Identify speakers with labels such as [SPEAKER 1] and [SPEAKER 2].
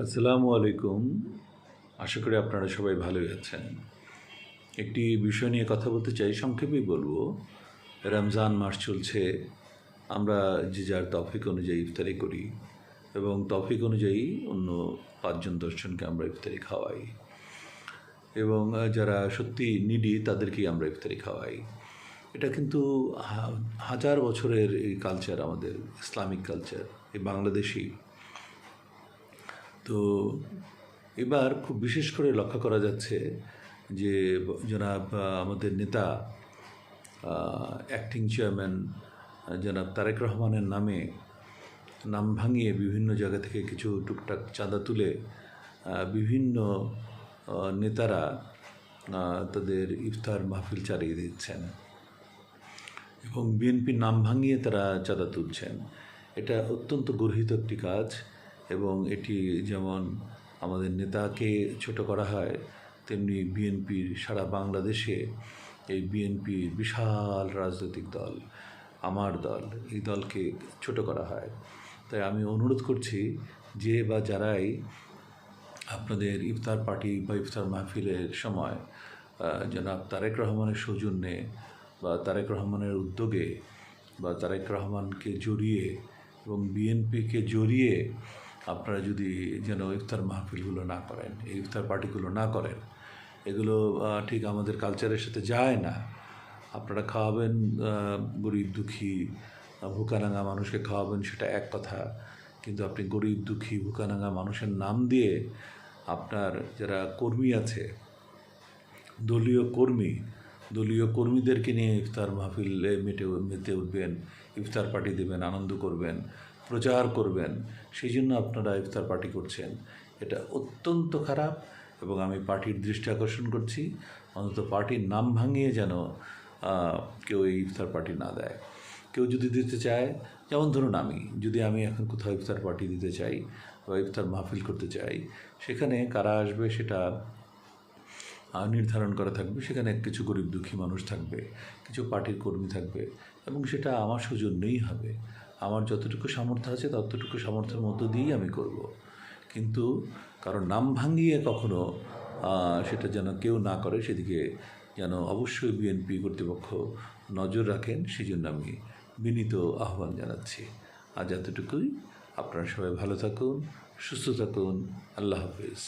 [SPEAKER 1] আসসালামু আলাইকুম। আশা করি আপনারা সবাই ভালোই আছেন। একটি বিষয় নিয়ে কথা বলতে চাই, সংক্ষেপেই বলবো। রমজান মাস চলছে, আমরা যে যার তৌফিক অনুযায়ী ইফতারি করি এবং তৌফিক অনুযায়ী অন্য ৫ জন ১০ জনকে আমরা ইফতারি খাওয়াই এবং যারা সত্যি নিডি তাদেরকেই আমরা ইফতারি খাওয়াই। এটা কিন্তু হাজার বছরের এই কালচার, আমাদের ইসলামিক কালচার, এই বাংলাদেশি। তো এবার খুব বিশেষ করে লক্ষ্য করা যাচ্ছে যে জনাব আমাদের নেতা অ্যাক্টিং চেয়ারম্যান জনাব তারেক রহমানের নাম ভাঙিয়ে বিভিন্ন জায়গা থেকে কিছু টুকটাক চাঁদা তুলে বিভিন্ন নেতারা তাদের ইফতার মাহফিল চালিয়ে দিচ্ছেন এবং বিএনপির নাম ভাঙিয়ে তারা চাঁদা তুলছেন। এটা অত্যন্ত গর্হিত একটি কাজ এবং এটি যেমন আমাদের নেতাকে ছোট করা হয়, তেমনি বিএনপির সারা বাংলাদেশে এই বিএনপির বিশাল রাজনৈতিক দল, আমার দল, এই দলকে ছোট করা হয়। তাই আমি অনুরোধ করছি যে বা যারাই আপনাদের ইফতার পার্টি বা ইফতার মাহফিলের সময় জনাব তারেক রহমানের সৌজন্যে বা তারেক রহমানের উদ্যোগে বা তারেক রহমানকে জড়িয়ে এবং বিএনপিকে জড়িয়ে আপনারা যদি যেন ইফতার মাহফিলগুলো না করেন, এই ইফতার পার্টিগুলো না করেন, এগুলো ঠিক আমাদের কালচারের সাথে যায় না। আপনারা খাওয়াবেন গরিব দুঃখী ভুকানাঙ্গা মানুষকে খাওয়াবেন, সেটা এক কথা, কিন্তু আপনি গরিব দুঃখী ভুকানাঙ্গা মানুষের নাম দিয়ে আপনার যারা কর্মী আছে, দলীয় কর্মীদেরকে নিয়ে ইফতার মাহফিলে মেতে উঠবেন, ইফতার পার্টি দেবেন, আনন্দ করবেন, প্রচার করবেন, সেই জন্য আপনারা ইফতার পার্টি করছেন। এটা অত্যন্ত খারাপ এবং আমি পার্টির দৃষ্টি আকর্ষণ করছি, অন্তত পার্টির নাম ভাঙিয়ে যেন কেউ এই ইফতার পার্টি না দেয়। কেউ যদি দিতে চায়, যেমন ধরুন আমি এখন কোথাও ইফতার পার্টি দিতে চাই বা ইফতার মাহফিল করতে চাই, সেখানে কারা আসবে সেটা নির্ধারণ করা থাকবে। সেখানে কিছু গরিব দুঃখী মানুষ থাকবে, কিছু পার্টির কর্মী থাকবে এবং সেটা আমার সৌজন্যেই হবে। আমার যতটুকু সামর্থ্য আছে ততটুকু সামর্থ্যের মধ্য দিয়েই আমি করব। কিন্তু কারণ নাম ভাঙিয়ে কখনো সেটা যেন কেউ না করে, সেদিকে যেন অবশ্যই বিএনপি কর্তৃপক্ষ নজর রাখেন, সেই জন্য আমি বিনীত আহ্বান জানাচ্ছি। আজ এতটুকুই। আপনারা সবাই ভালো থাকুন, সুস্থ থাকুন। আল্লাহ হাফেজ।